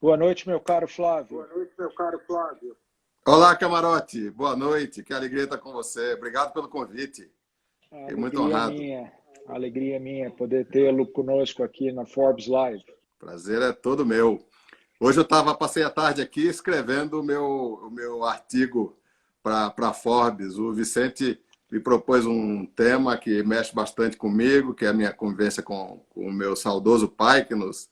Boa noite, meu caro Flávio. Boa noite, meu caro Flávio. Olá, camarote. Boa noite. Que alegria estar com você. Obrigado pelo convite. Fiquei muito honrado. A alegria é minha poder tê-lo conosco aqui na Forbes Live. Prazer é todo meu. Hoje passei a tarde aqui escrevendo o meu artigo para a Forbes. O Vicente me propôs um tema que mexe bastante comigo, que é a minha convivência com o meu saudoso pai, que nos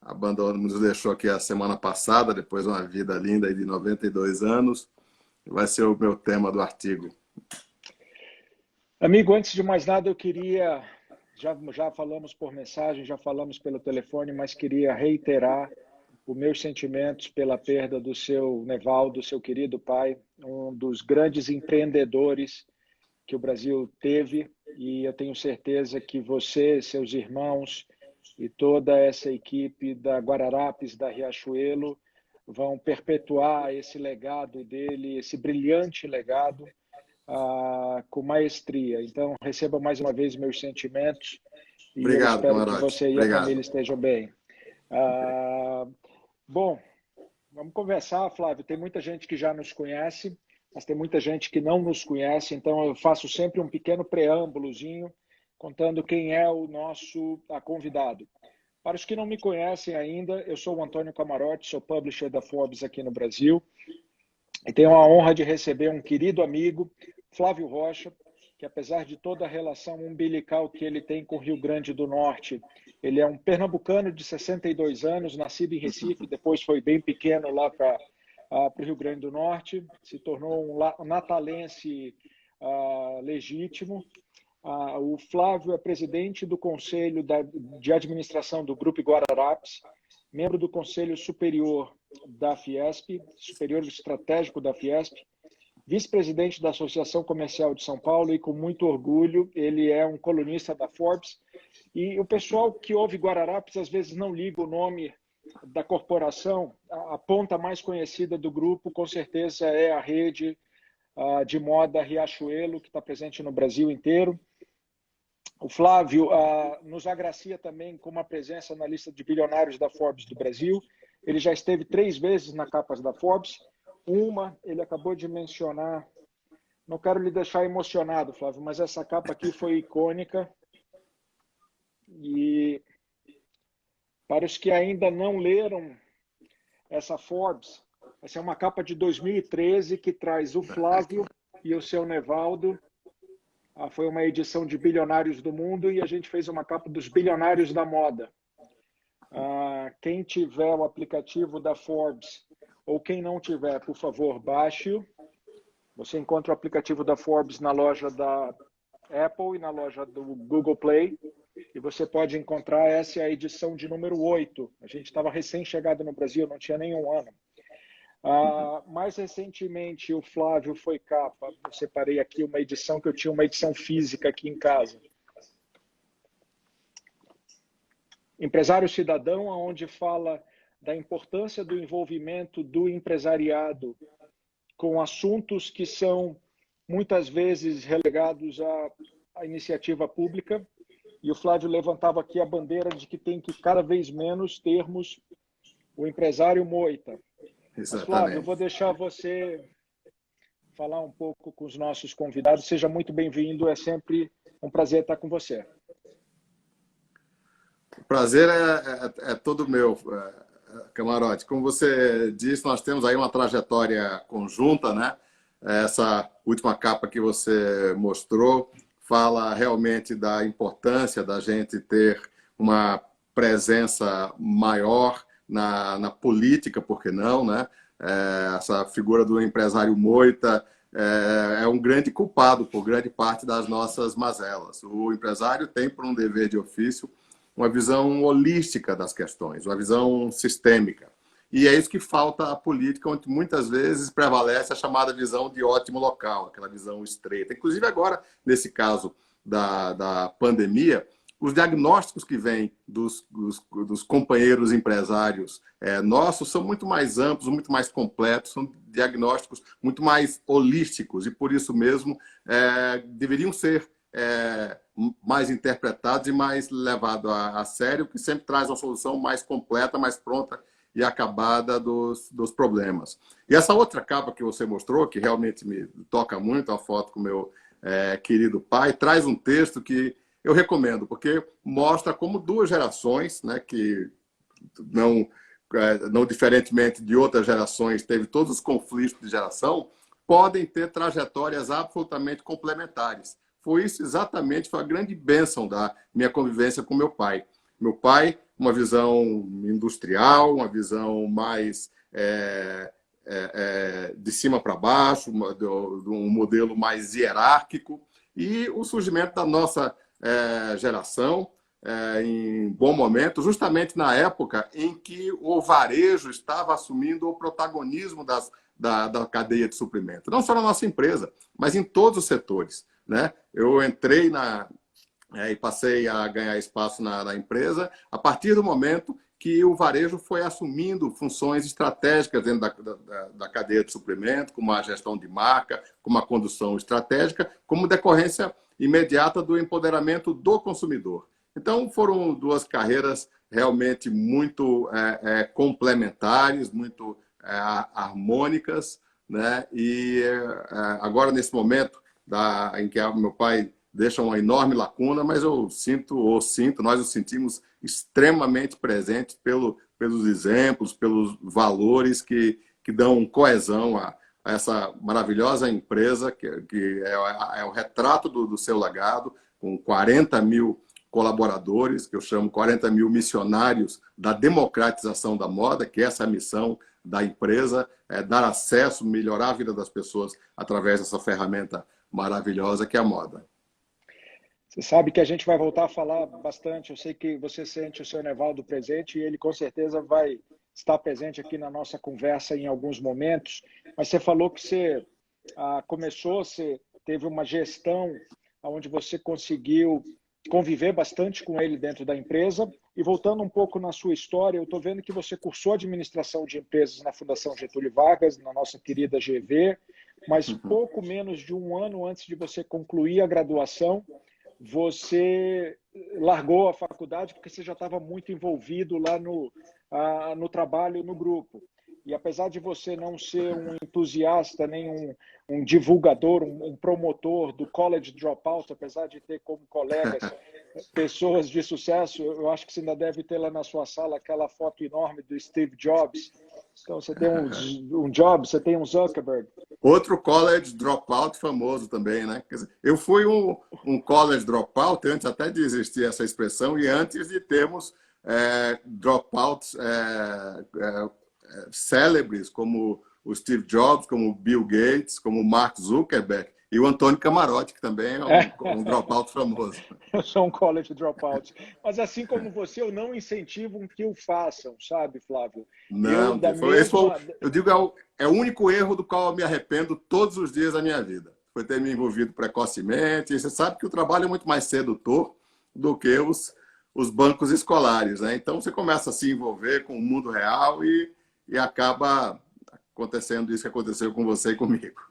abandonou, nos deixou aqui a semana passada, depois de uma vida linda de 92 anos. Vai ser o meu tema do artigo. Amigo, antes de mais nada, eu queria... Já falamos por mensagem, já falamos pelo telefone, mas queria reiterar os meus sentimentos pela perda do seu Nevaldo, seu querido pai, um dos grandes empreendedores que o Brasil teve, e eu tenho certeza que você, seus irmãos e toda essa equipe da Guararapes, da Riachuelo, vão perpetuar esse legado dele, esse brilhante legado, com maestria. Então, receba mais uma vez meus sentimentos e Obrigado, eu espero camarote. que você e Obrigado. a família estejam bem. Bom, vamos conversar, Flávio. Tem muita gente que já nos conhece, mas tem muita gente que não nos conhece, então eu faço sempre um pequeno preâmbulozinho contando quem é o nosso convidado. Para os que não me conhecem ainda, eu sou o Antônio Camarote, sou publisher da Forbes aqui no Brasil e tenho a honra de receber um querido amigo, Flávio Rocha, que apesar de toda a relação umbilical que ele tem com o Rio Grande do Norte, ele é um pernambucano de 62 anos, nascido em Recife, depois foi bem pequeno lá para o Rio Grande do Norte, se tornou um natalense legítimo. O Flávio é presidente do Conselho de Administração do Grupo Guararapes, membro do Conselho Superior da Fiesp, Superior Estratégico da Fiesp, vice-presidente da Associação Comercial de São Paulo e, com muito orgulho, ele é um colunista da Forbes. E o pessoal que ouve Guararapes às vezes não liga o nome da corporação. A ponta mais conhecida do grupo, com certeza, é a rede de moda Riachuelo, que está presente no Brasil inteiro. O Flávio nos agracia também com uma presença na lista de bilionários da Forbes do Brasil. Ele já esteve 3 vezes na capa da Forbes. Uma, ele acabou de mencionar, não quero lhe deixar emocionado, Flávio, mas essa capa aqui foi icônica. E para os que ainda não leram essa Forbes, essa é uma capa de 2013 que traz o Flávio e o seu Nevaldo. Foi uma edição de Bilionários do Mundo e a gente fez uma capa dos Bilionários da Moda. Quem tiver o aplicativo da Forbes ou quem não tiver, por favor, baixe-o. Você encontra o aplicativo da Forbes na loja da Apple e na loja do Google Play. E você pode encontrar, essa é a edição de número 8. A gente estava recém-chegado no Brasil, não tinha nenhum ano. Mais recentemente, o Flávio foi capa. Eu separei aqui uma edição que eu tinha uma edição física aqui em casa. Empresário Cidadão, onde fala da importância do envolvimento do empresariado com assuntos que são muitas vezes relegados à iniciativa pública. E o Flávio levantava aqui a bandeira de que tem que cada vez menos termos o empresário moita. Mas, Flávio, eu vou deixar você falar um pouco com os nossos convidados. Seja muito bem-vindo, é sempre um prazer estar com você. O prazer é todo meu, Camarote. Como você disse, nós temos aí uma trajetória conjunta, né? Essa última capa que você mostrou fala realmente da importância da gente ter uma presença maior na política, por que não, né? Essa figura do empresário moita é um grande culpado por grande parte das nossas mazelas. O empresário tem, por um dever de ofício, uma visão holística das questões, uma visão sistêmica. E é isso que falta à política, onde muitas vezes prevalece a chamada visão de ótimo local, aquela visão estreita. Inclusive agora, nesse caso da pandemia, os diagnósticos que vêm dos companheiros empresários nossos são muito mais amplos, muito mais completos, são diagnósticos muito mais holísticos e, por isso mesmo, deveriam ser mais interpretados e mais levados a sério, que sempre traz uma solução mais completa, mais pronta e acabada dos problemas. E essa outra capa que você mostrou, que realmente me toca muito, a foto com o meu querido pai, traz um texto que eu recomendo, porque mostra como duas gerações, né, que não diferentemente de outras gerações, teve todos os conflitos de geração, podem ter trajetórias absolutamente complementares. Foi isso exatamente, foi a grande bênção da minha convivência com meu pai. Meu pai, uma visão industrial, uma visão mais de cima para baixo, um modelo mais hierárquico, e o surgimento da nossa geração, em bom momento, justamente na época em que o varejo estava assumindo o protagonismo da cadeia de suprimento. Não só na nossa empresa, mas em todos os setores, né? Eu entrei e passei a ganhar espaço na empresa a partir do momento que o varejo foi assumindo funções estratégicas dentro da cadeia de suprimento, como a gestão de marca, como a condução estratégica, como decorrência imediata do empoderamento do consumidor. Então, foram duas carreiras realmente muito complementares, muito harmônicas, né? E agora, nesse momento em que meu pai deixa uma enorme lacuna, mas nós o sentimos extremamente presentes pelos exemplos, pelos valores que dão coesão a essa maravilhosa empresa, que é o retrato do seu legado, com 40 mil colaboradores, que eu chamo 40 mil missionários da democratização da moda, que essa é a missão da empresa, dar acesso, melhorar a vida das pessoas através dessa ferramenta maravilhosa que é a moda. Você sabe que a gente vai voltar a falar bastante. Eu sei que você sente o seu Nevaldo presente e ele com certeza vai estar presente aqui na nossa conversa em alguns momentos. Mas você falou que você você teve uma gestão onde você conseguiu conviver bastante com ele dentro da empresa. E voltando um pouco na sua história, eu estou vendo que você cursou administração de empresas na Fundação Getúlio Vargas, na nossa querida GV, mas pouco menos de um ano antes de você concluir a graduação, você largou a faculdade porque você já estava muito envolvido lá no trabalho, no grupo. E apesar de você não ser um entusiasta, nem um divulgador, um promotor do college dropout, apesar de ter como colegas pessoas de sucesso, eu acho que você ainda deve ter lá na sua sala aquela foto enorme do Steve Jobs. Então você tem um Jobs, você tem um Zuckerberg. Outro college dropout famoso também, né? Quer dizer, eu fui um college dropout antes até de existir essa expressão e antes de termos dropouts célebres como o Steve Jobs, como o Bill Gates, como o Mark Zuckerberg e o Antônio Camarote, que também é um dropout famoso. Eu sou um college dropout. Mas assim como você, eu não incentivo que o façam, sabe, Flávio? Não, eu digo, é o único erro do qual eu me arrependo todos os dias da minha vida. Foi ter me envolvido precocemente. E você sabe que o trabalho é muito mais sedutor do que os bancos escolares, né? Então você começa a se envolver com o mundo real e acaba acontecendo isso que aconteceu com você e comigo.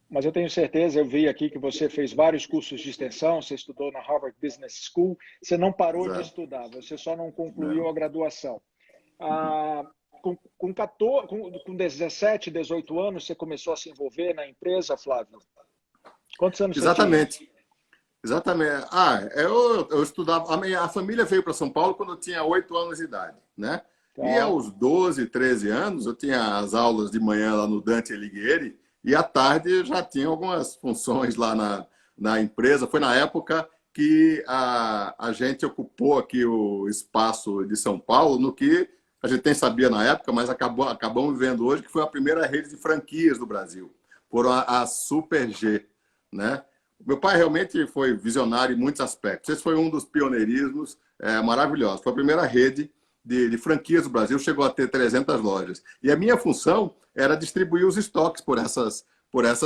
Mas eu tenho certeza, eu vi aqui que você fez vários cursos de extensão, você estudou na Harvard Business School, você não parou de estudar, você só não concluiu a graduação. Com 17, 18 anos, você começou a se envolver na empresa, Flávio? Quantos anos você tinha? Exatamente. Eu estudava. A família veio para São Paulo quando eu tinha 8 anos de idade, né? Tá. E aos 12, 13 anos, eu tinha as aulas de manhã lá no Dante Alighieri e à tarde já tinha algumas funções lá na empresa. Foi na época que a gente ocupou aqui o espaço de São Paulo, no que a gente nem sabia na época, mas acabamos vendo hoje que foi a primeira rede de franquias do Brasil. Foram a Super G, né? Meu pai realmente foi visionário em muitos aspectos. Esse foi um dos pioneirismos maravilhosos. Foi a primeira rede de franquias do Brasil, chegou a ter 300 lojas. E a minha função era distribuir os estoques por essas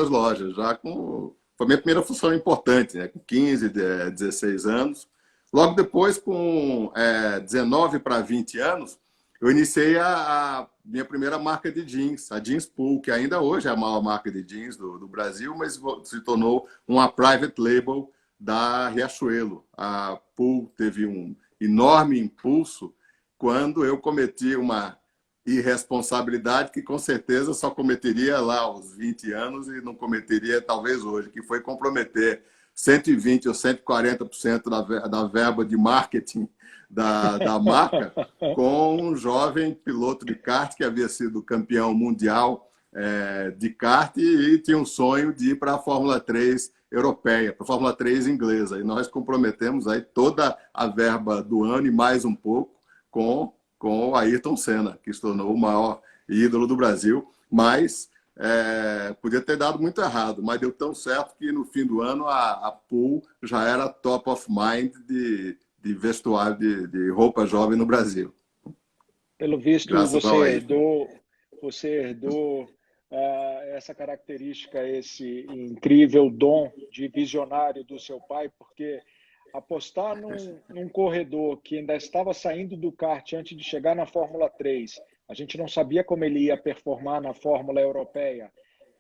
lojas. Foi a minha primeira função importante, né? Com 15, 16 anos. Logo depois, com 19 para 20 anos, eu iniciei a minha primeira marca de jeans, a Jeans Pool, que ainda hoje é a maior marca de jeans do Brasil, mas se tornou uma private label da Riachuelo. A Pool teve um enorme impulso quando eu cometi uma irresponsabilidade que com certeza só cometeria lá aos 20 anos e não cometeria talvez hoje, que foi comprometer 120 ou 140% da verba de marketing da marca com um jovem piloto de kart que havia sido campeão mundial de kart e tinha um sonho de ir para a Fórmula 3 europeia, para a Fórmula 3 inglesa. E nós comprometemos aí toda a verba do ano e mais um pouco com o Ayrton Senna, que se tornou o maior ídolo do Brasil, mas podia ter dado muito errado, mas deu tão certo que no fim do ano a Pool já era top of mind de vestuário de roupa jovem no Brasil. Pelo visto, você herdou essa característica, esse incrível dom de visionário do seu pai, porque apostar num corredor que ainda estava saindo do kart antes de chegar na Fórmula 3, a gente não sabia como ele ia performar na Fórmula Europeia,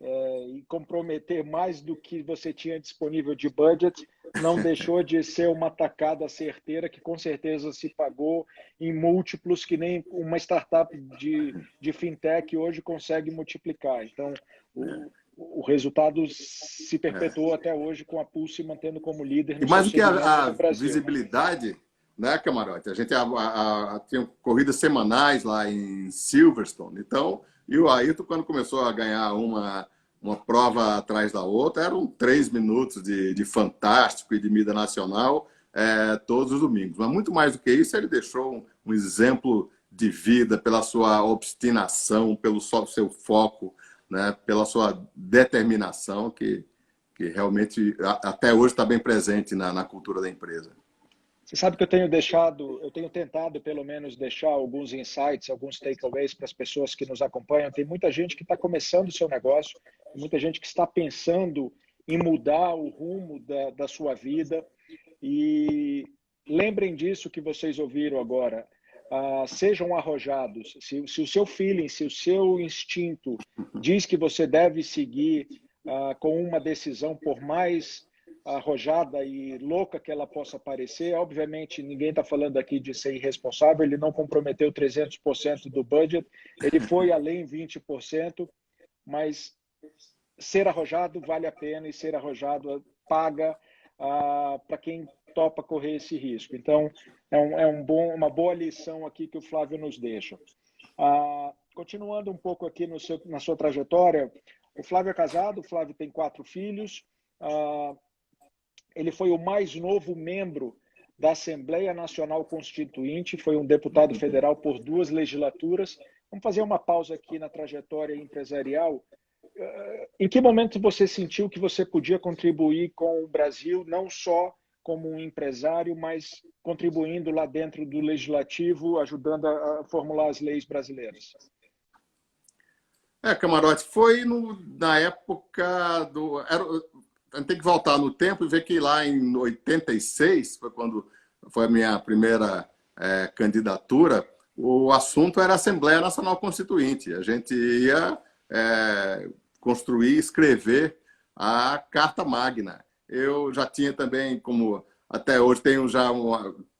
e comprometer mais do que você tinha disponível de budget, não deixou de ser uma tacada certeira que com certeza se pagou em múltiplos que nem uma startup de fintech hoje consegue multiplicar. Então, o resultado se perpetuou até hoje com a Pool se mantendo como líder no e mais do que a no Brasil. visibilidade, né, Camarote? A gente tinha corridas semanais lá em Silverstone. Então, e o Ayrton, quando começou a ganhar uma prova atrás da outra, eram 3 minutos de fantástico e de mídia nacional todos os domingos. Mas muito mais do que isso, ele deixou um exemplo de vida pela sua obstinação, pelo seu foco, né, pela sua determinação, que realmente até hoje está bem presente na cultura da empresa. Você sabe que eu tenho tentado pelo menos deixar alguns insights, alguns takeaways para as pessoas que nos acompanham. Tem muita gente que está começando o seu negócio, muita gente que está pensando em mudar o rumo da sua vida. E lembrem disso que vocês ouviram agora. Sejam arrojados. Se o seu feeling, se o seu instinto diz que você deve seguir com uma decisão, por mais arrojada e louca que ela possa parecer, obviamente ninguém está falando aqui de ser irresponsável, ele não comprometeu 300% do budget, ele foi além 20%, mas ser arrojado vale a pena e ser arrojado paga para quem topa correr esse risco. Então, uma boa lição aqui que o Flávio nos deixa. Continuando um pouco aqui na sua trajetória, o Flávio é casado, o Flávio tem 4 filhos, ele foi o mais novo membro da Assembleia Nacional Constituinte, foi um deputado federal por 2 legislaturas. Vamos fazer uma pausa aqui na trajetória empresarial. Em que momento você sentiu que você podia contribuir com o Brasil, não só como um empresário, mas contribuindo lá dentro do legislativo, ajudando a formular as leis brasileiras? Camarote, foi na época do... A gente tem que voltar no tempo e ver que lá em 86, foi quando foi a minha primeira candidatura, o assunto era a Assembleia Nacional Constituinte. A gente ia construir, escrever a Carta Magna. Eu já tinha também, como até hoje, tenho já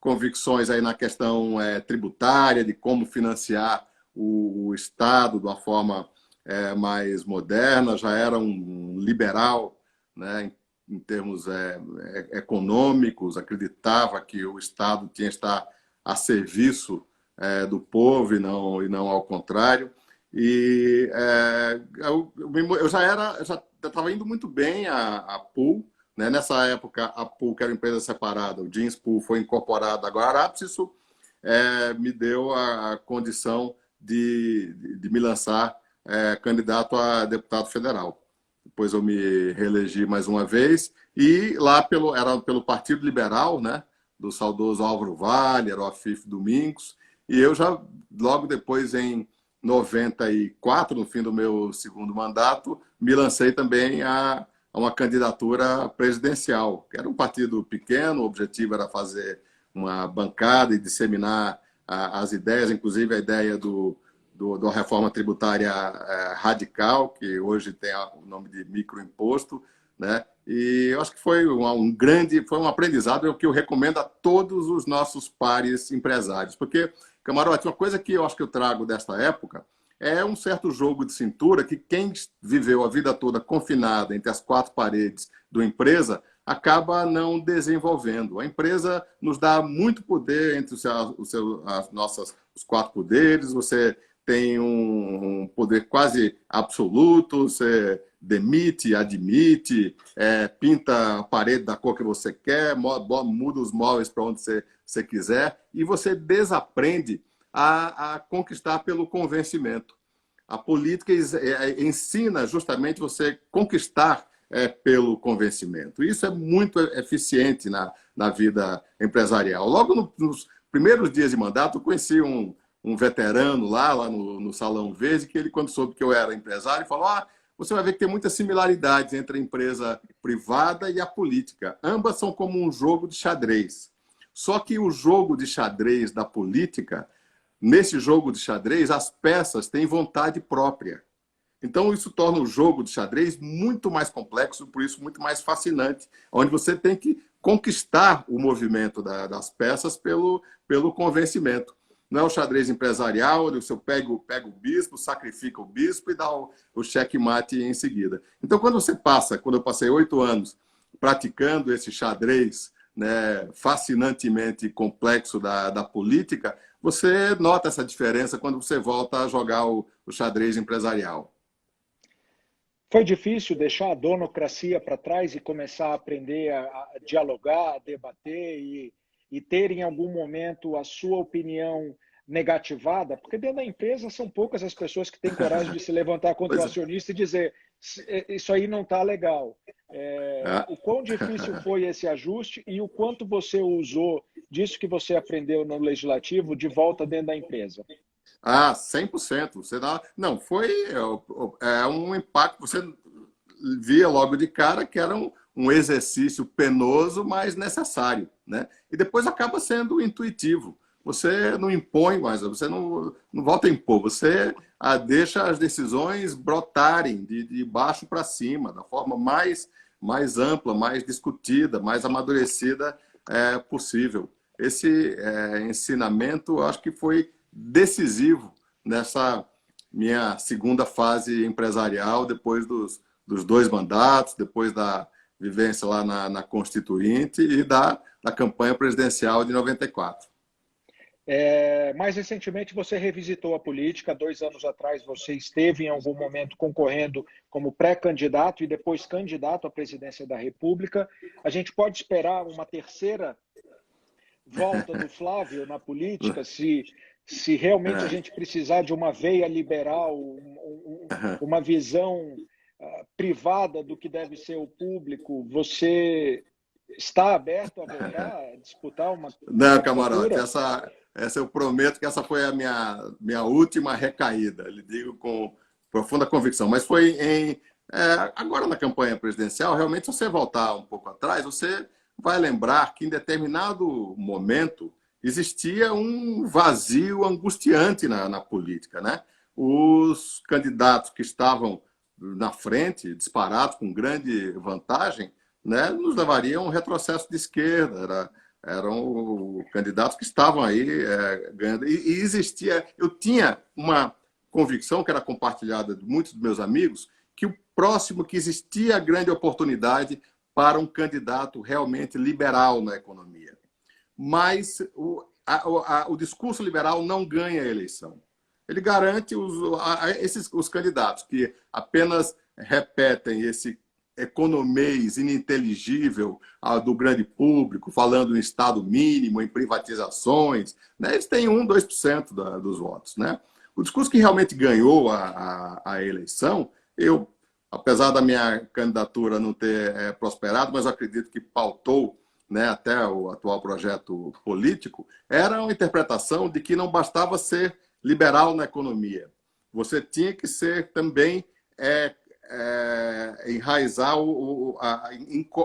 convicções aí na questão tributária, de como financiar o Estado de uma forma mais moderna. Já era um liberal, né, em termos econômicos, acreditava que o Estado tinha que estar a serviço do povo e não ao contrário. E eu já estava indo muito bem a Pool, né? Nessa época a Pool, que era uma empresa separada, o Jeans Pool foi incorporado agora a Arapes, isso me deu a condição de me lançar candidato a deputado federal. Depois eu me reelegi mais uma vez e lá era pelo Partido Liberal, né, do saudoso Álvaro Vale, era o Afif Domingos, e eu já logo depois, em 94, no fim do meu segundo mandato, me lancei também a uma candidatura presidencial, que era um partido pequeno, o objetivo era fazer uma bancada e disseminar as ideias, inclusive a ideia da reforma tributária radical, que hoje tem o nome de microimposto, né? E eu acho que foi foi um aprendizado que eu recomendo a todos os nossos pares empresários. Porque, Camarote, uma coisa que eu acho que eu trago desta época é um certo jogo de cintura que quem viveu a vida toda confinada entre as quatro paredes da empresa acaba não desenvolvendo. A empresa nos dá muito poder entre os quatro poderes, você tem um poder quase absoluto, você demite, admite, pinta a parede da cor que você quer, muda os móveis para onde você quiser, e você desaprende a conquistar pelo convencimento. A política ensina justamente você conquistar pelo convencimento. Isso é muito eficiente na vida empresarial. Logo nos primeiros dias de mandato, eu conheci um veterano lá no Salão Verde, que ele, quando soube que eu era empresário, falou: você vai ver que tem muitas similaridades entre a empresa privada e a política. Ambas são como um jogo de xadrez. Só que o jogo de xadrez da política, nesse jogo de xadrez, as peças têm vontade própria. Então, isso torna o jogo de xadrez muito mais complexo, por isso muito mais fascinante, onde você tem que conquistar o movimento das peças pelo convencimento. Não é o xadrez empresarial, onde você pega o bispo, sacrifica o bispo e dá o checkmate em seguida. Então, quando eu passei 8 anos praticando esse xadrez, né, fascinantemente complexo da política, você nota essa diferença quando você volta a jogar o xadrez empresarial. Foi difícil deixar a donocracia para trás e começar a aprender a dialogar, a debater e ter em algum momento a sua opinião negativada? Porque dentro da empresa são poucas as pessoas que têm coragem de se levantar contra o acionista e dizer: isso aí não está legal. O quão difícil foi esse ajuste e o quanto você usou disso que você aprendeu no legislativo de volta dentro da empresa? 100%. Não, foi um impacto. Você via logo de cara que era um exercício penoso, mas necessário, né? E depois acaba sendo intuitivo. Você não impõe mais, você não volta a impor, você deixa as decisões brotarem de baixo para cima, da forma mais ampla, mais discutida, mais amadurecida possível. Esse ensinamento, acho que foi decisivo nessa minha segunda fase empresarial, depois dos 2 mandatos, depois da vivência lá na Constituinte e da campanha presidencial de 94. Mais recentemente, você revisitou a política. 2 anos atrás, você esteve em algum momento concorrendo como pré-candidato e depois candidato à presidência da República. A gente pode esperar uma terceira volta do Flávio na política, se realmente a gente precisar de uma veia liberal, uma visão privada do que deve ser o público? Você está aberto a voltar a disputar uma... Não, Camarote, essa eu prometo que essa foi a minha última recaída, lhe digo com profunda convicção. Mas foi agora na campanha presidencial, realmente, se você voltar um pouco atrás, você vai lembrar que em determinado momento existia um vazio angustiante na política, né? Os candidatos que estavam na frente, disparados com grande vantagem, né, nos levariam a um retrocesso de esquerda. Eram candidatos que estavam aí ganhando. E existia... Eu tinha uma convicção que era compartilhada de muitos dos meus amigos, que o próximo, que existia a grande oportunidade para um candidato realmente liberal na economia. Mas o discurso liberal não ganha a eleição. Ele garante os candidatos que apenas repetem esse economês ininteligível do grande público, falando em Estado mínimo, em privatizações, né? Eles têm 1%, 2% dos votos, né? O discurso que realmente ganhou a eleição, apesar da minha candidatura não ter prosperado, mas eu acredito que pautou, né, até o atual projeto político, era uma interpretação de que não bastava ser liberal na economia. Você tinha que ser também enraizar,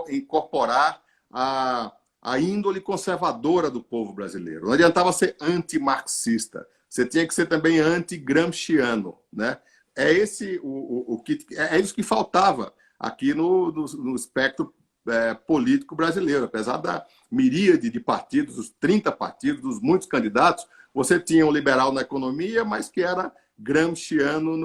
incorporar a índole conservadora do povo brasileiro. Não adiantava ser antimarxista. Você tinha que ser também anti-gramsciano, né? É isso que faltava aqui no espectro político brasileiro. Apesar da miríade de partidos, os 30 partidos, dos muitos candidatos, você tinha um liberal na economia, mas que era gramsciano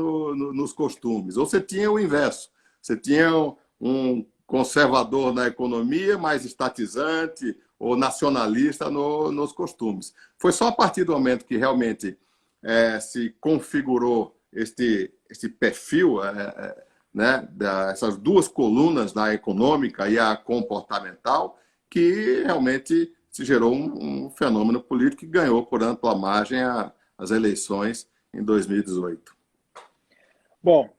nos costumes. Ou você tinha o inverso. Você tinha um conservador na economia, mais estatizante ou nacionalista nos costumes. Foi só a partir do momento que realmente se configurou este perfil, né, essas duas colunas, da econômica e a comportamental, que realmente se gerou um fenômeno político que ganhou por ampla margem as eleições em 2018. Bom,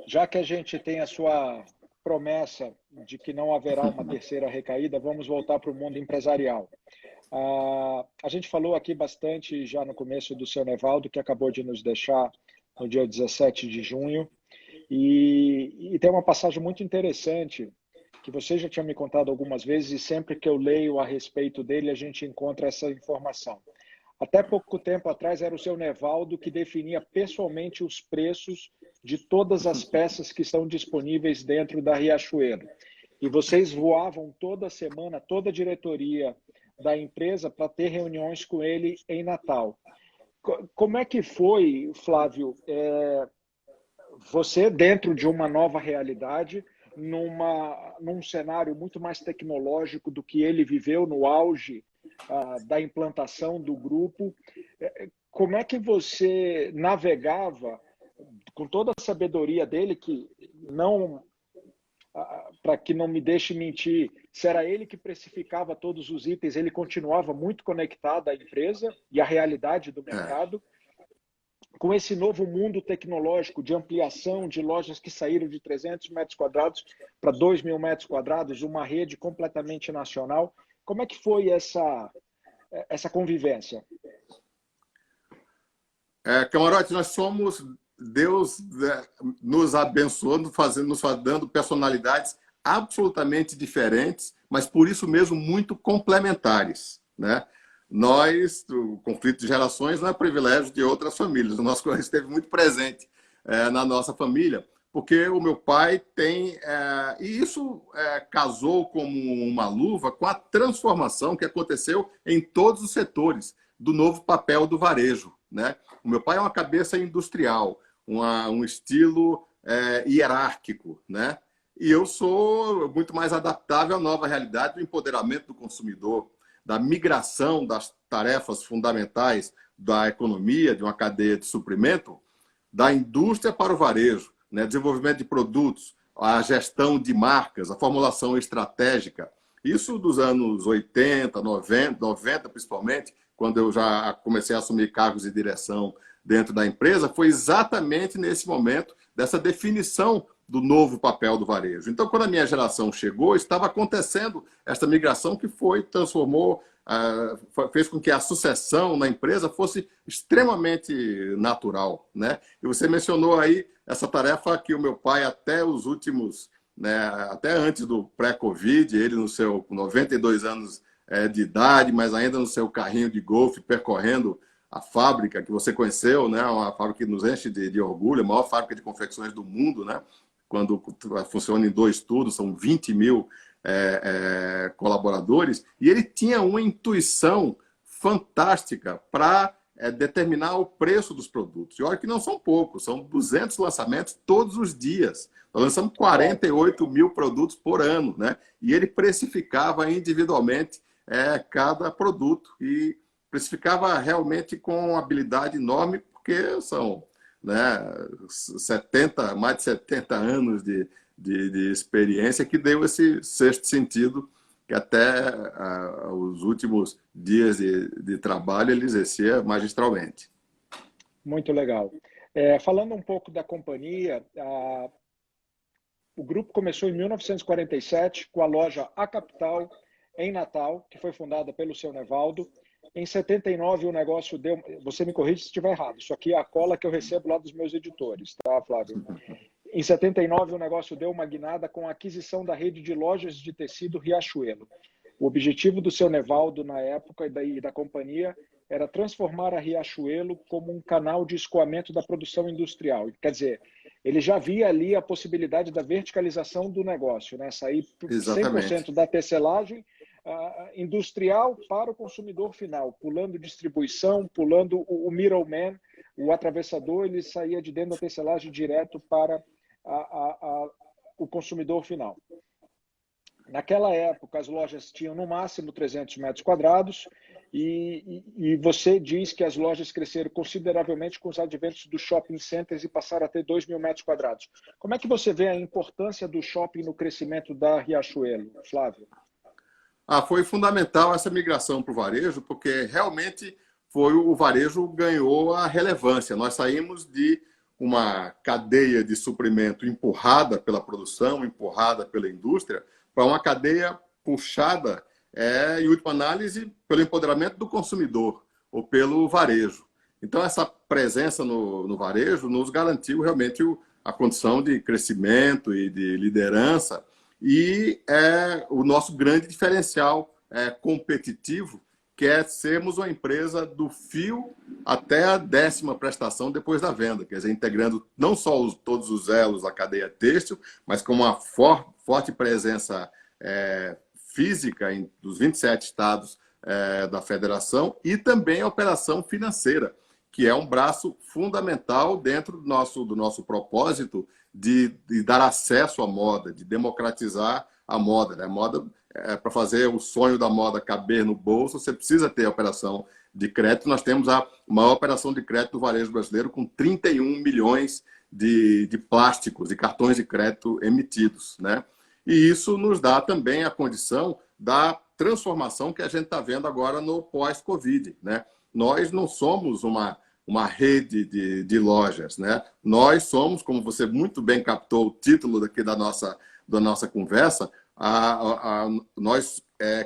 já que a gente tem a sua promessa de que não haverá uma terceira recaída, vamos voltar para o mundo empresarial. A gente falou aqui bastante já no começo do seu Nevaldo, que acabou de nos deixar no dia 17 de junho, e tem uma passagem muito interessante que você já tinha me contado algumas vezes, e sempre que eu leio a respeito dele, a gente encontra essa informação. Até pouco tempo atrás era o seu Nevaldo que definia pessoalmente os preços de todas as peças que estão disponíveis dentro da Riachuelo. E vocês voavam toda semana, toda a diretoria da empresa, para ter reuniões com ele em Natal. Como é que foi, Flávio, você dentro de uma nova realidade, num cenário muito mais tecnológico do que ele viveu no auge da implantação do grupo, como é que você navegava com toda a sabedoria dele, que não, para que não me deixe mentir, se era ele que precificava todos os itens, ele continuava muito conectado à empresa e à realidade do mercado, com esse novo mundo tecnológico de ampliação de lojas que saíram de 300 metros quadrados para 2.000 metros quadrados, uma rede completamente nacional. Como é que foi essa convivência? Camarote, nós somos... Deus nos abençoou, nos dando personalidades absolutamente diferentes, mas por isso mesmo muito complementares, né? O conflito de gerações não é privilégio de outras famílias. O nosso esteve muito presente na nossa família, porque o meu pai tem... e isso casou como uma luva com a transformação que aconteceu em todos os setores do novo papel do varejo, né? O meu pai é uma cabeça industrial, um estilo hierárquico, né? E eu sou muito mais adaptável à nova realidade do empoderamento do consumidor, da migração das tarefas fundamentais da economia, de uma cadeia de suprimento, da indústria para o varejo, né? Desenvolvimento de produtos, a gestão de marcas, a formulação estratégica. Isso dos anos 80, 90 principalmente, quando eu já comecei a assumir cargos de direção dentro da empresa, foi exatamente nesse momento dessa definição do novo papel do varejo. Então, quando a minha geração chegou, estava acontecendo essa migração que fez com que a sucessão na empresa fosse extremamente natural, né? E você mencionou aí essa tarefa que o meu pai, até os últimos, né, até antes do pré-Covid, ele no seu 92 anos de idade, mas ainda no seu carrinho de golfe, percorrendo a fábrica que você conheceu, né? Uma fábrica que nos enche de orgulho, a maior fábrica de confecções do mundo, né? Quando funciona em 2 turnos, são 20.000 colaboradores, e ele tinha uma intuição fantástica para determinar o preço dos produtos. E olha que não são poucos, são 200 lançamentos todos os dias. Nós lançamos 48.000 produtos por ano, né? E ele precificava individualmente cada produto e precificava realmente com uma habilidade enorme, porque são, né, mais de 70 anos de experiência que deu esse sexto sentido que até os últimos dias de trabalho ele exercia magistralmente. Muito legal. Falando um pouco da companhia, o grupo começou em 1947 com a loja A Capital, em Natal, que foi fundada pelo seu Nevaldo. Em 79, o negócio deu... Você me corrige se estiver errado. Isso aqui é a cola que eu recebo lá dos meus editores, tá, Flávio? Em 79, o negócio deu uma guinada com a aquisição da rede de lojas de tecido Riachuelo. O objetivo do seu Nevaldo, na época, e da companhia, era transformar a Riachuelo como um canal de escoamento da produção industrial. Quer dizer, ele já via ali a possibilidade da verticalização do negócio, né? Sair Exatamente. 100% da tecelagem industrial para o consumidor final, pulando distribuição, pulando o middleman, o atravessador, ele saía de dentro da tecelagem direto para o consumidor final. Naquela época, as lojas tinham no máximo 300 metros quadrados e você diz que as lojas cresceram consideravelmente com os adventos dos shopping centers e passaram a ter 2.000 metros quadrados. Como é que você vê a importância do shopping no crescimento da Riachuelo, Flávio? Foi fundamental essa migração para o varejo, porque realmente o varejo ganhou a relevância. Nós saímos de uma cadeia de suprimento empurrada pela produção, empurrada pela indústria, para uma cadeia puxada, em última análise, pelo empoderamento do consumidor ou pelo varejo. Então, essa presença no varejo nos garantiu realmente a condição de crescimento e de liderança e o nosso grande diferencial competitivo, que é sermos uma empresa do fio até a 10ª prestação depois da venda, quer dizer, integrando não só todos os elos da cadeia têxtil, mas com uma forte presença física dos 27 estados da federação e também a operação financeira, que é um braço fundamental dentro do nosso propósito de dar acesso à moda, de democratizar a moda, né? A moda, para fazer o sonho da moda caber no bolso, você precisa ter a operação de crédito. Nós temos a maior operação de crédito do varejo brasileiro, com 31 milhões de plásticos, de cartões de crédito emitidos, né? E isso nos dá também a condição da transformação que a gente está vendo agora no pós-Covid, né? Nós não somos uma rede de lojas, né? Nós somos, como você muito bem captou o título daqui da nossa conversa, nós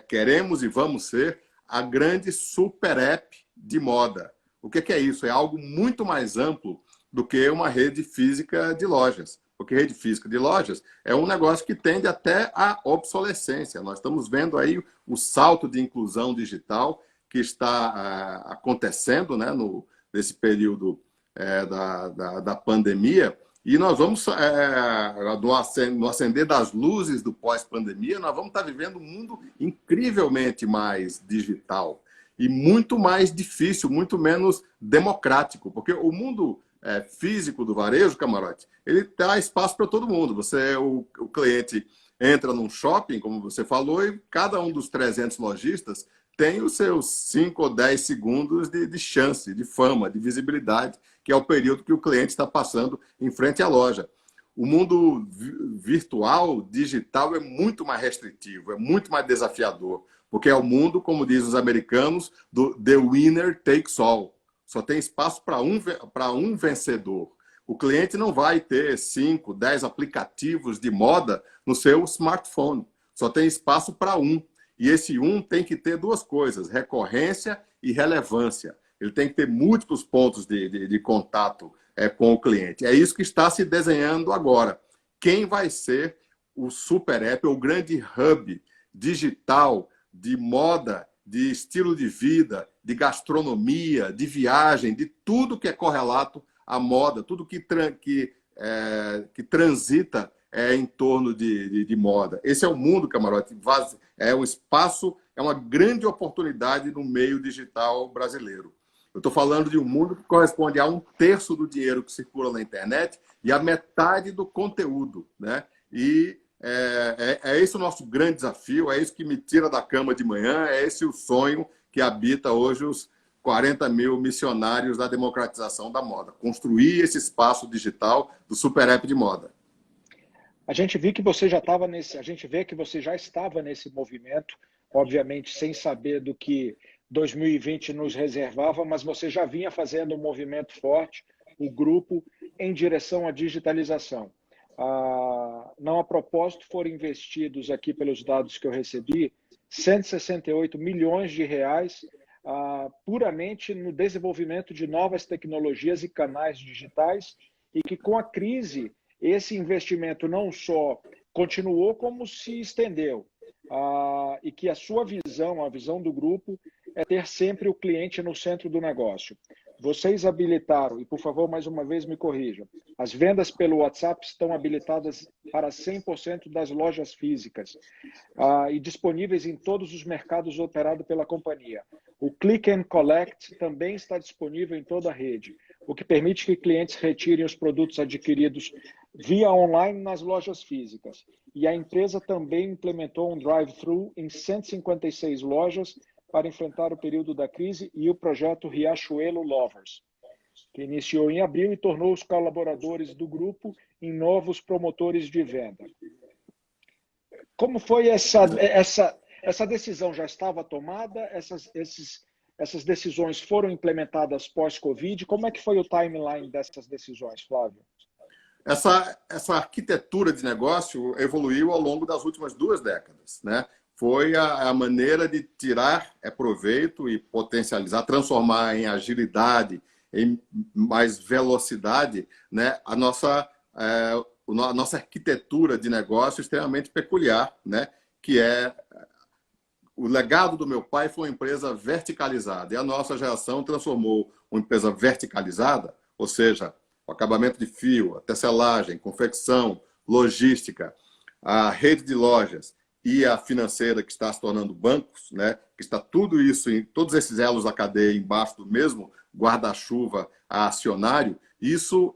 queremos e vamos ser a grande super app de moda. O que é isso? É algo muito mais amplo do que uma rede física de lojas. Porque rede física de lojas é um negócio que tende até à obsolescência. Nós estamos vendo aí o salto de inclusão digital que está acontecendo, né, nesse período da pandemia. E nós vamos, no acender das luzes do pós-pandemia, nós vamos estar vivendo um mundo incrivelmente mais digital e muito mais difícil, muito menos democrático, porque o mundo físico do varejo, Camarote, ele dá espaço para todo mundo. O cliente entra num shopping, como você falou, e cada um dos 300 lojistas tem os seus 5 ou 10 segundos de chance, de fama, de visibilidade, que é o período que o cliente está passando em frente à loja. O mundo virtual, digital, é muito mais restritivo, é muito mais desafiador, porque é o mundo, como dizem os americanos, do the winner takes all. Só tem espaço para um vencedor. O cliente não vai ter 5, 10 aplicativos de moda no seu smartphone. Só tem espaço para um. E esse tem que ter duas coisas, recorrência e relevância. Ele tem que ter múltiplos pontos de contato com o cliente. É isso que está se desenhando agora. Quem vai ser o super app, o grande hub digital de moda, de estilo de vida, de gastronomia, de viagem, de tudo que é correlato à moda, tudo que transita em torno de moda. Esse é o mundo, Camarote. É um espaço, é uma grande oportunidade no meio digital brasileiro. Eu estou falando de um mundo que corresponde a 1/3 do dinheiro que circula na internet e a metade do conteúdo, né? E é esse o nosso grande desafio, é isso que me tira da cama de manhã, é esse o sonho que habita hoje os 40 mil missionários da democratização da moda. Construir esse espaço digital do super app de moda. A gente vê que você já estava nesse movimento, obviamente sem saber do que 2020 nos reservava, mas você já vinha fazendo um movimento forte, o grupo, em direção à digitalização. Não a propósito, foram investidos aqui, pelos dados que eu recebi, 168 milhões de reais puramente no desenvolvimento de novas tecnologias e canais digitais, e que com a crise esse investimento não só continuou, como se estendeu. E que a sua visão, a visão do grupo, é ter sempre o cliente no centro do negócio. vocês habilitaram, e por favor, mais uma vez me corrijam, as vendas pelo WhatsApp estão habilitadas para 100% das lojas físicas e disponíveis em todos os mercados operados pela companhia. O Click and Collect também está disponível em toda a rede, o que permite que clientes retirem os produtos adquiridos via online nas lojas físicas. E a empresa também implementou um drive-thru em 156 lojas para enfrentar o período da crise e o projeto Riachuelo Lovers, que iniciou em abril e tornou os colaboradores do grupo em novos promotores de venda. Como foi essa decisão? Já estava tomada? Essas decisões foram implementadas pós-Covid? Como é que foi o timeline dessas decisões, Flávio? Essa arquitetura de negócio evoluiu ao longo das últimas 2 décadas, né? Foi a maneira de tirar proveito e potencializar, transformar em agilidade, em mais velocidade, né? A nossa arquitetura de negócio extremamente peculiar, né? Que é o legado do meu pai foi uma empresa verticalizada, e a nossa geração transformou uma empresa verticalizada, ou seja, o acabamento de fio, a tecelagem, confecção, logística, a rede de lojas e a financeira, que está se tornando bancos, né? Que está tudo isso, em todos esses elos da cadeia embaixo do mesmo guarda-chuva acionário. Isso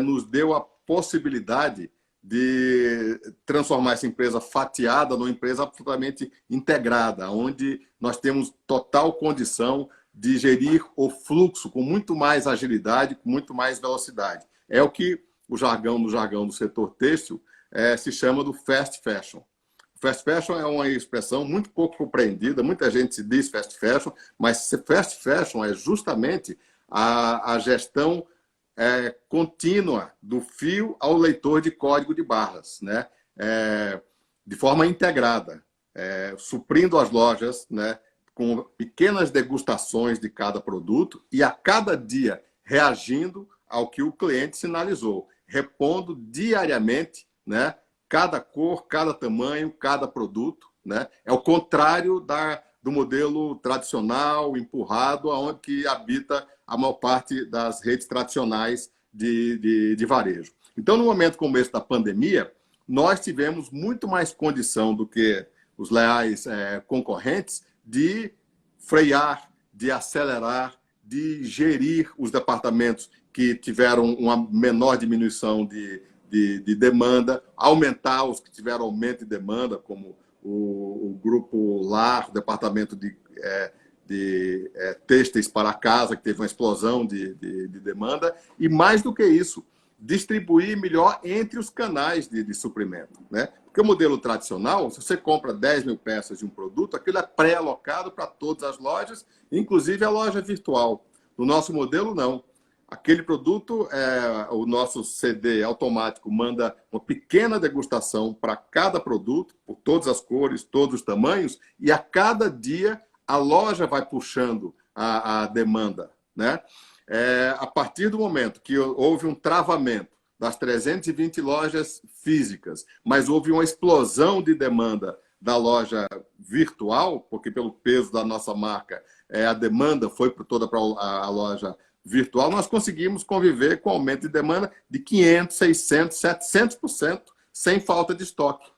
nos deu a possibilidade de transformar essa empresa fatiada numa empresa absolutamente integrada, onde nós temos total condição de gerir o fluxo com muito mais agilidade, com muito mais velocidade. É o que no jargão do setor têxtil se chama do fast fashion. Fast fashion é uma expressão muito pouco compreendida, muita gente se diz fast fashion, mas fast fashion é justamente a gestão contínua do fio ao leitor de código de barras, né? De forma integrada, suprindo as lojas, né? Com pequenas degustações de cada produto e a cada dia reagindo ao que o cliente sinalizou, repondo diariamente, né? Cada cor, cada tamanho, cada produto, né? É o contrário do modelo tradicional, empurrado, onde que habita a maior parte das redes tradicionais de varejo. Então, no momento como esse da pandemia, nós tivemos muito mais condição do que os leais concorrentes de frear, de acelerar, de gerir os departamentos que tiveram uma menor diminuição de demanda, aumentar os que tiveram aumento de demanda, como o grupo LAR, o departamento de têxteis para casa, que teve uma explosão de demanda, e mais do que isso, distribuir melhor entre os canais de suprimento, né? Porque o modelo tradicional, se você compra 10 mil peças de um produto, aquilo é pré-alocado para todas as lojas, inclusive a loja virtual. No nosso modelo, não. Aquele produto, o nosso CD automático manda uma pequena degustação para cada produto, por todas as cores, todos os tamanhos, e a cada dia a loja vai puxando a demanda, né? A partir do momento que houve um travamento das 320 lojas físicas, mas houve uma explosão de demanda da loja virtual, porque pelo peso da nossa marca, a demanda foi toda para a loja virtual, nós conseguimos conviver com aumento de demanda de 500, 600, 700%, sem falta de estoque,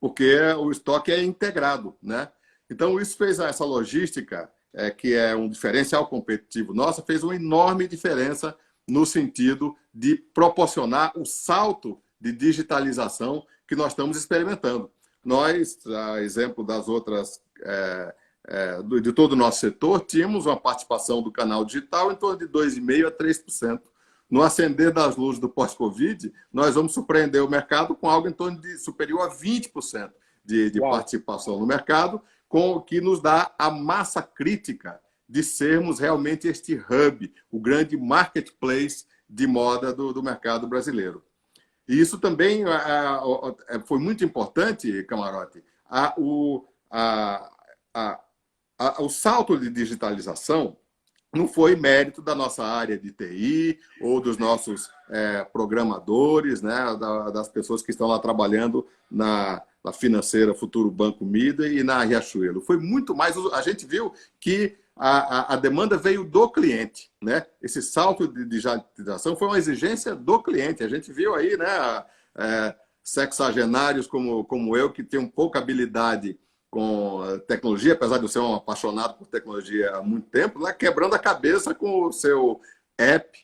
porque o estoque é integrado, né? Então, isso fez essa logística, que é um diferencial competitivo nosso, fez uma enorme diferença no sentido de proporcionar o salto de digitalização que nós estamos experimentando. Nós, a exemplo das outras, de todo o nosso setor, tínhamos uma participação do canal digital em torno de 2,5% a 3%. No acender das luzes do pós-Covid, nós vamos surpreender o mercado com algo em torno de superior a 20% de participação no mercado, com o que nos dá a massa crítica de sermos realmente este hub, o grande marketplace de moda do mercado brasileiro. E isso também foi muito importante, Camarote, o salto de digitalização não foi mérito da nossa área de TI ou dos nossos programadores, né, das pessoas que estão lá trabalhando na financeira Futuro Banco Mida e na Riachuelo. Foi muito mais. A gente viu que a demanda veio do cliente, né? Esse salto de digitalização foi uma exigência do cliente. A gente viu aí, né, sexagenários como eu, que tem pouca habilidade com tecnologia, apesar de eu ser um apaixonado por tecnologia há muito tempo, né, quebrando a cabeça com o seu app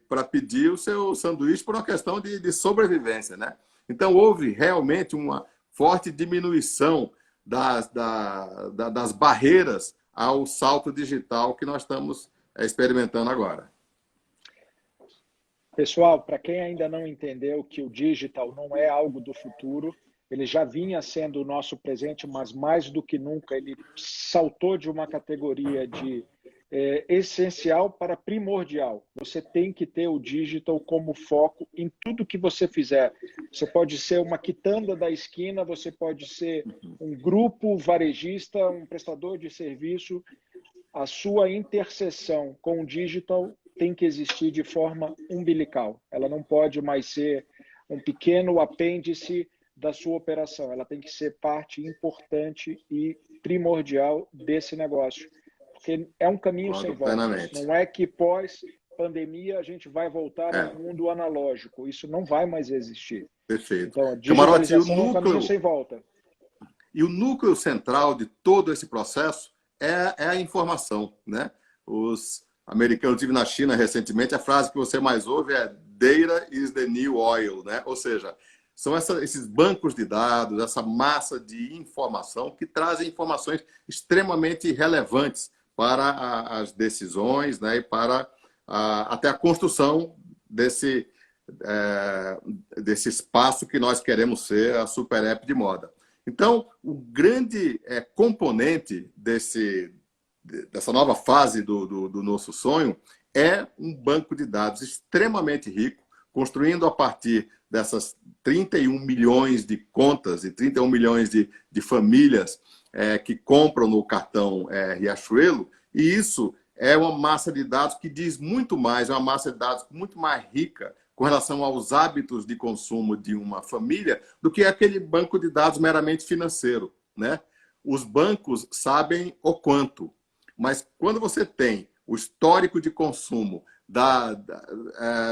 para pedir o seu sanduíche por uma questão de sobrevivência, né? Então, houve realmente uma forte diminuição das barreiras ao salto digital que nós estamos experimentando agora. Pessoal, para quem ainda não entendeu que o digital não é algo do futuro, ele já vinha sendo o nosso presente, mas mais do que nunca ele saltou de uma categoria de essencial para primordial. Você tem que ter o digital como foco em tudo que você fizer. Você pode ser uma quitanda da esquina, você pode ser um grupo varejista, um prestador de serviço. A sua interseção com o digital tem que existir de forma umbilical. Ela não pode mais ser um pequeno apêndice da sua operação. Ela tem que ser parte importante e primordial desse negócio. Porque é um caminho sem volta. Não é que pós-pandemia a gente vai voltar ao mundo analógico. Isso não vai mais existir. Perfeito. Então, a digitalização é um caminho sem volta. E o núcleo central de todo esse processo é a informação, né? Os americanos, eu estive na China recentemente, a frase que você mais ouve é "Data is the new oil", né? Ou seja, são esses bancos de dados, essa massa de informação que trazem informações extremamente relevantes para as decisões, né? E para até a construção desse espaço que nós queremos ser a super app de moda. Então, o grande componente dessa nova fase do nosso sonho é um banco de dados extremamente rico, construindo a partir dessas 31 milhões de contas e 31 milhões de famílias que compram no cartão Riachuelo, e isso é uma massa de dados que diz muito mais, é uma massa de dados muito mais rica com relação aos hábitos de consumo de uma família do que aquele banco de dados meramente financeiro, né? Os bancos sabem o quanto, mas quando você tem o histórico de consumo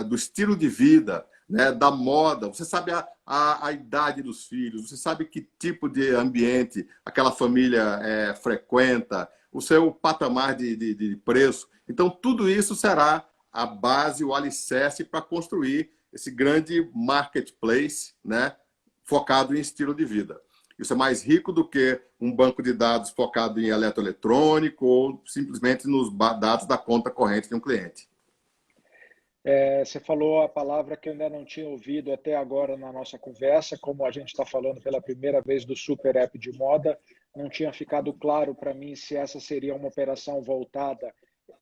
do estilo de vida, né, da moda, você sabe a idade dos filhos, você sabe que tipo de ambiente aquela família frequenta, o seu patamar de preço. Então, tudo isso será a base, o alicerce para construir esse grande marketplace, né, focado em estilo de vida. Isso é mais rico do que um banco de dados focado em eletroeletrônico ou simplesmente nos dados da conta corrente de um cliente. Você falou a palavra que eu ainda não tinha ouvido até agora na nossa conversa, como a gente está falando pela primeira vez do Super App de moda, não tinha ficado claro para mim se essa seria uma operação voltada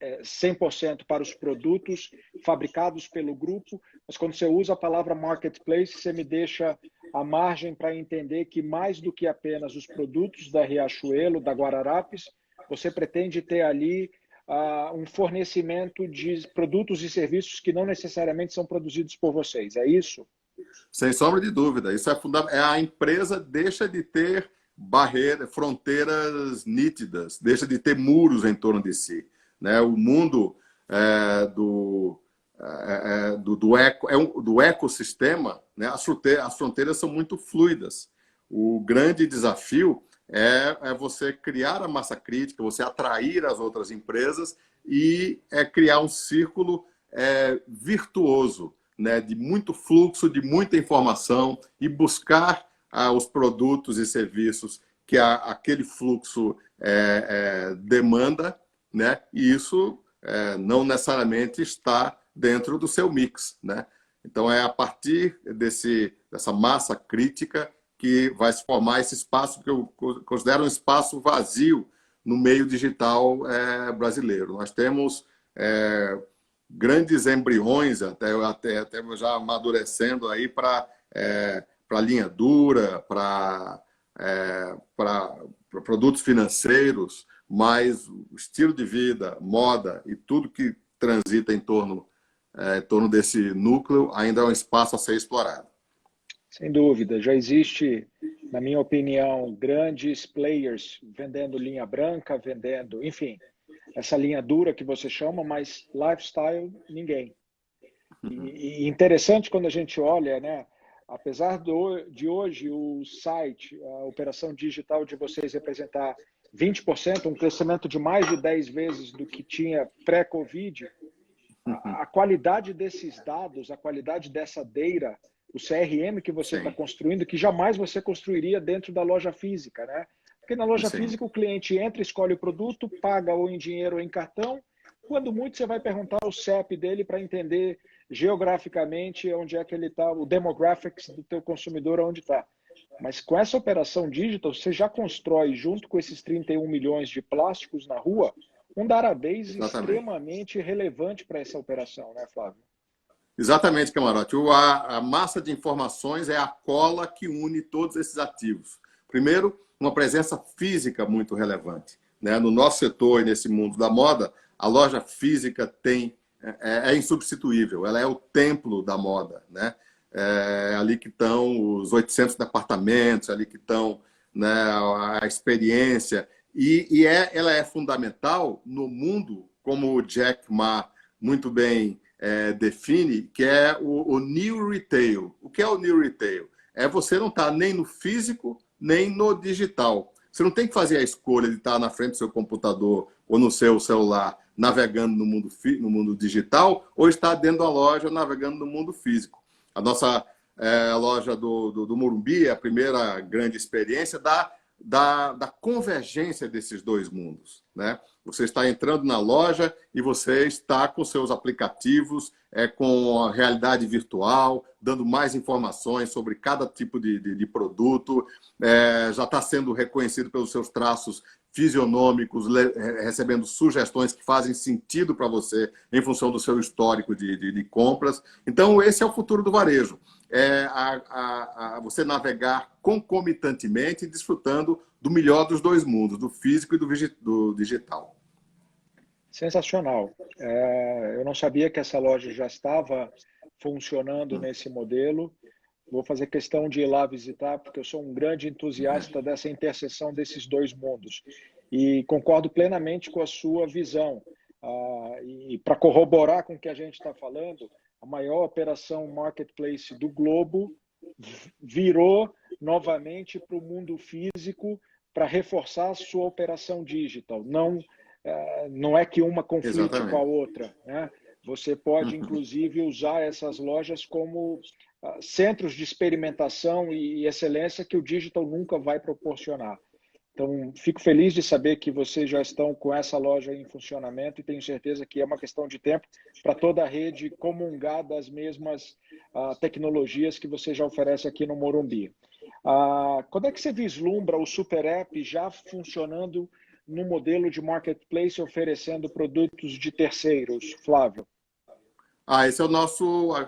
100% para os produtos fabricados pelo grupo, mas quando você usa a palavra marketplace, você me deixa a margem para entender que mais do que apenas os produtos da Riachuelo, da Guararapes, você pretende ter ali um fornecimento de produtos e serviços que não necessariamente são produzidos por vocês, é isso? Sem sombra de dúvida, isso é fundamental. A empresa deixa de ter fronteiras nítidas, deixa de ter muros em torno de si, né? O mundo do ecossistema, né? As fronteiras são muito fluidas. O grande desafio é você criar a massa crítica, você atrair as outras empresas e criar um círculo virtuoso, né, de muito fluxo, de muita informação e buscar os produtos e serviços que aquele fluxo demanda, né, e isso não necessariamente está dentro do seu mix, né? Então, é a partir dessa massa crítica que vai se formar esse espaço que eu considero um espaço vazio no meio digital brasileiro. Nós temos grandes embriões, até já amadurecendo aí para linha dura, para produtos financeiros, mas o estilo de vida, moda e tudo que transita em torno desse núcleo ainda é um espaço a ser explorado. Sem dúvida, já existe, na minha opinião, grandes players vendendo linha branca, vendendo, enfim, essa linha dura que você chama, mas lifestyle, ninguém. E interessante quando a gente olha, né? Apesar de hoje o site, a operação digital de vocês representar 20%, um crescimento de mais de 10 vezes do que tinha pré-Covid, a qualidade desses dados, a qualidade dessa data, o CRM que você está construindo, que jamais você construiria dentro da loja física, né? Porque na loja física o cliente entra, escolhe o produto, paga ou em dinheiro ou em cartão. Quando muito você vai perguntar o CEP dele para entender geograficamente onde é que ele está, o demographics do teu consumidor, onde está. Mas com essa operação digital, você já constrói, junto com esses 31 milhões de plásticos na rua, um database extremamente relevante para essa operação, né, Flávio? Exatamente, Camarote. A massa de informações é a cola que une todos esses ativos. Primeiro, uma presença física muito relevante, né? No nosso setor e nesse mundo da moda, a loja física é insubstituível, ela é o templo da moda, né? É ali que estão os 800 departamentos, ali que estão, né, a experiência. Ela é fundamental no mundo, como o Jack Ma muito bem define, que é o New Retail. O que é o New Retail? É você não estar nem no físico, nem no digital. Você não tem que fazer a escolha de estar na frente do seu computador ou no seu celular navegando no mundo digital ou estar dentro da loja navegando no mundo físico. A nossa loja do Morumbi é a primeira grande experiência da convergência desses dois mundos, né? Você está entrando na loja e você está com seus aplicativos, com a realidade virtual, dando mais informações sobre cada tipo de produto, já está sendo reconhecido pelos seus traços fisionômicos, recebendo sugestões que fazem sentido para você em função do seu histórico de compras. Então, esse é o futuro do varejo. Você navegar concomitantemente, desfrutando do melhor dos dois mundos, do físico e do digital. Sensacional. Eu não sabia que essa loja já estava funcionando nesse modelo. Vou fazer questão de ir lá visitar, porque eu sou um grande entusiasta dessa interseção desses dois mundos. E concordo plenamente com a sua visão. E para corroborar com o que a gente está falando, a maior operação marketplace do globo virou novamente para o mundo físico para reforçar a sua operação digital. Não é que uma conflite com a outra, né? Você pode, inclusive, usar essas lojas como centros de experimentação e excelência que o digital nunca vai proporcionar. Então, fico feliz de saber que vocês já estão com essa loja em funcionamento e tenho certeza que é uma questão de tempo para toda a rede comungar das mesmas tecnologias que você já oferece aqui no Morumbi. Quando é que você vislumbra o Super App já funcionando no modelo de marketplace, oferecendo produtos de terceiros, Flávio? Esse é a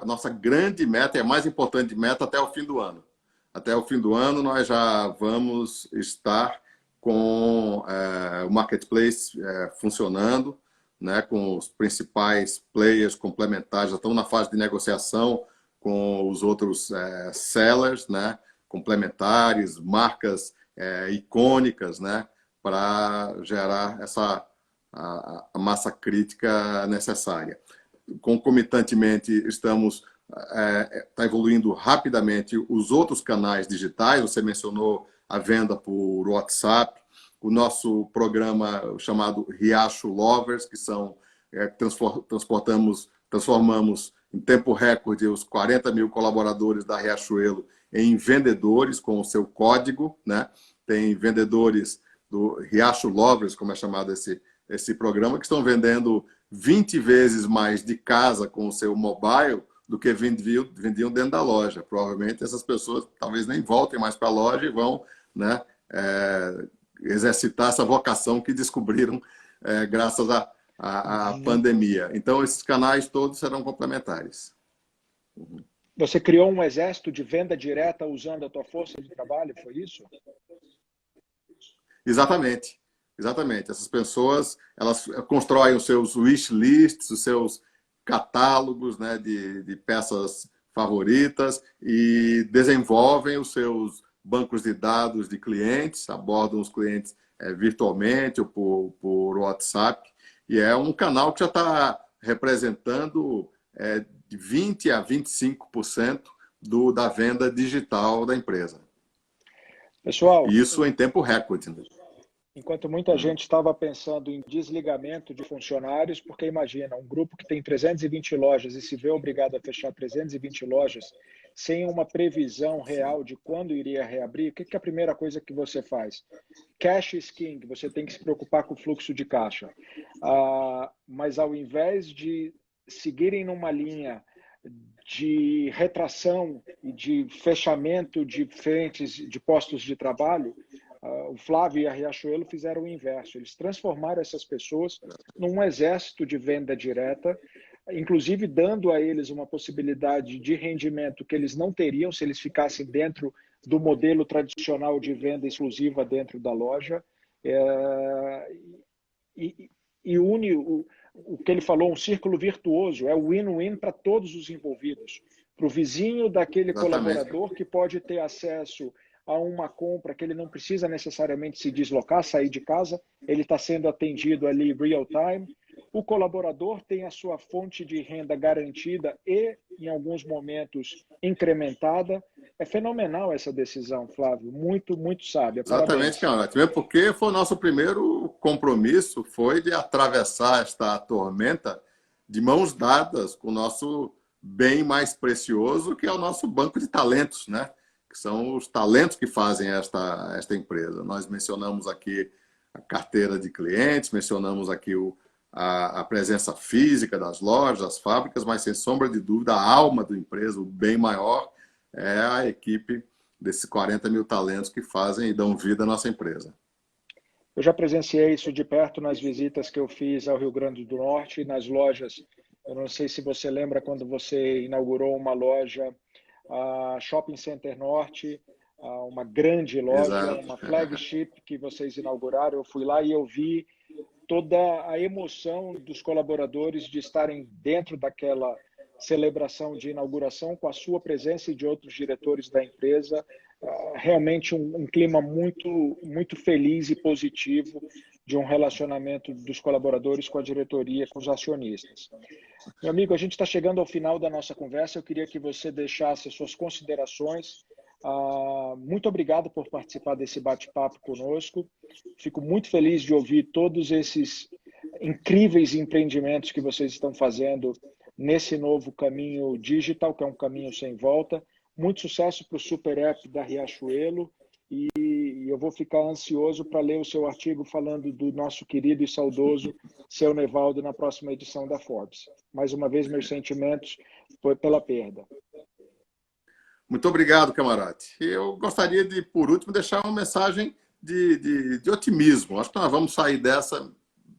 nossa grande meta, é a mais importante meta até o fim do ano. Até o fim do ano nós já vamos estar com o marketplace funcionando, né, com os principais players complementares, já estamos na fase de negociação com os outros sellers, né, complementares, marcas icônicas, né, para gerar a massa crítica necessária. Concomitantemente, estamos evoluindo rapidamente os outros canais digitais. Você mencionou a venda por WhatsApp, o nosso programa chamado Riacho Lovers, que são transformamos em tempo recorde os 40 mil colaboradores da Riachuelo em vendedores com o seu código, né? Tem vendedores do Riacho Lovers, como é chamado esse programa, que estão vendendo 20 vezes mais de casa com o seu mobile do que vendiam dentro da loja. Provavelmente essas pessoas talvez nem voltem mais para a loja e vão, né, exercitar essa vocação que descobriram graças à pandemia. Então, esses canais todos serão complementares. Você criou um exército de venda direta usando a tua força de trabalho, foi isso? Exatamente. Exatamente. Essas pessoas, elas constroem os seus wish lists, os seus catálogos, né, de peças favoritas e desenvolvem os seus bancos de dados de clientes, abordam os clientes virtualmente ou por WhatsApp E é um canal que já está representando de 20% a 25% da venda digital da empresa. Pessoal, Isso em tempo recorde. Né? enquanto muita gente estava pensando em desligamento de funcionários, porque imagina, um grupo que tem 320 lojas e se vê obrigado a fechar 320 lojas sem uma previsão real de quando iria reabrir, o que é a primeira coisa que você faz? Cash is king, você tem que se preocupar com o fluxo de caixa. Mas ao invés de seguirem numa linha de retração e de fechamento de frentes de postos de trabalho, o Flávio e a Riachuelo fizeram o inverso. Eles transformaram essas pessoas num exército de venda direta, inclusive dando a eles uma possibilidade de rendimento que eles não teriam se eles ficassem dentro do modelo tradicional de venda exclusiva dentro da loja. E une o que ele falou, um círculo virtuoso, é win-win para todos os envolvidos. Para o vizinho daquele colaborador que pode ter acesso a uma compra que ele não precisa necessariamente se deslocar, sair de casa, ele está sendo atendido ali real time. O colaborador tem a sua fonte de renda garantida e, em alguns momentos, incrementada. É fenomenal essa decisão, Flávio. Muito, muito sábia. Exatamente, Camarote. Mesmo porque foi o nosso primeiro compromisso, foi de atravessar esta tormenta de mãos dadas com o nosso bem mais precioso, que é o nosso banco de talentos, né? Que são os talentos que fazem esta empresa. Nós mencionamos aqui a carteira de clientes, mencionamos aqui a presença física das lojas, das fábricas, mas sem sombra de dúvida, a alma da empresa, o bem maior, é a equipe desses 40 mil talentos que fazem e dão vida à nossa empresa. Eu já presenciei isso de perto nas visitas que eu fiz ao Rio Grande do Norte, nas lojas. Eu não sei se você lembra quando você inaugurou uma loja, a Shopping Center Norte, uma grande loja, Exato. uma flagship que vocês inauguraram. Eu fui lá e eu vi toda a emoção dos colaboradores de estarem dentro daquela celebração de inauguração com a sua presença e de outros diretores da empresa. Realmente um clima muito, muito feliz e positivo de um relacionamento dos colaboradores com a diretoria, com os acionistas. Meu amigo, a gente está chegando ao final da nossa conversa. Eu queria que você deixasse as suas considerações. Muito obrigado por participar desse bate-papo conosco. Fico muito feliz de ouvir todos esses incríveis empreendimentos que vocês estão fazendo nesse novo caminho digital, que é um caminho sem volta. Muito sucesso para o Super App da Riachuelo e eu vou ficar ansioso para ler o seu artigo falando do nosso querido e saudoso Seu Nevaldo na próxima edição da Forbes. Mais uma vez, meus sentimentos pela perda. Muito obrigado, Camarote. Eu gostaria de, por último, deixar uma mensagem de otimismo. Acho que nós vamos sair dessa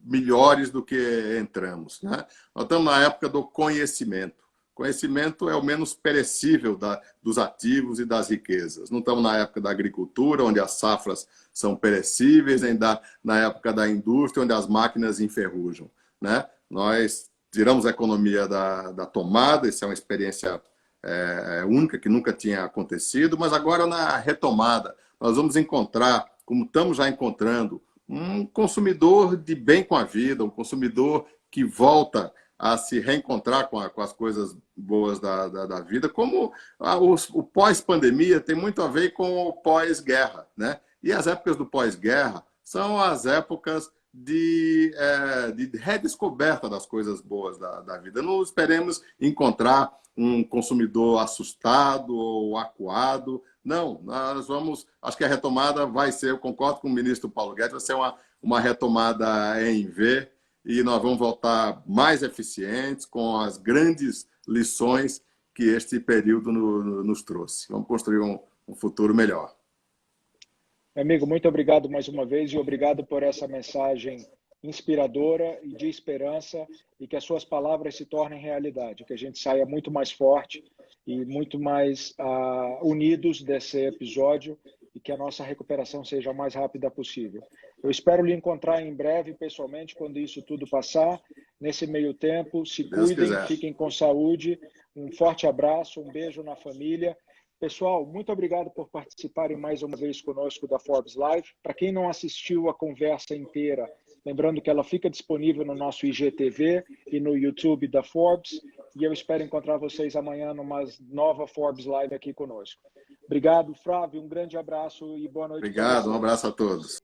melhores do que entramos. Né? Nós estamos na época do conhecimento. Conhecimento é o menos perecível dos ativos e das riquezas. Não estamos na época da agricultura, onde as safras são perecíveis, nem na época da indústria, onde as máquinas enferrujam. Né? Nós tiramos a economia da tomada, isso é uma experiência única, que nunca tinha acontecido, mas agora na retomada nós vamos encontrar, como estamos já encontrando, um consumidor de bem com a vida, um consumidor que volta a se reencontrar com as coisas boas da vida, como o pós-pandemia tem muito a ver com o pós-guerra, né? E as épocas do pós-guerra são as épocas de redescoberta das coisas boas da vida. Não esperemos encontrar um consumidor assustado ou acuado. Não, nós vamos... Acho que a retomada vai ser, eu concordo com o ministro Paulo Guedes, vai ser uma retomada em V, e nós vamos voltar mais eficientes com as grandes lições que este período nos trouxe. Vamos construir um futuro melhor. Meu amigo, muito obrigado mais uma vez e obrigado por essa mensagem inspiradora e de esperança e que as suas palavras se tornem realidade, que a gente saia muito mais forte e muito mais unidos desse episódio e que a nossa recuperação seja a mais rápida possível. Eu espero lhe encontrar em breve, pessoalmente, quando isso tudo passar. Nesse meio tempo, se cuidem, fiquem com saúde. Um forte abraço, um beijo na família. Pessoal, muito obrigado por participarem mais uma vez conosco da Forbes Live. Para quem não assistiu a conversa inteira, Lembrando que ela fica disponível no nosso IGTV e no YouTube da Forbes. E eu espero encontrar vocês amanhã numa nova Forbes Live aqui conosco. Obrigado, Flávio. Um grande abraço e boa noite. Obrigado, um abraço a todos.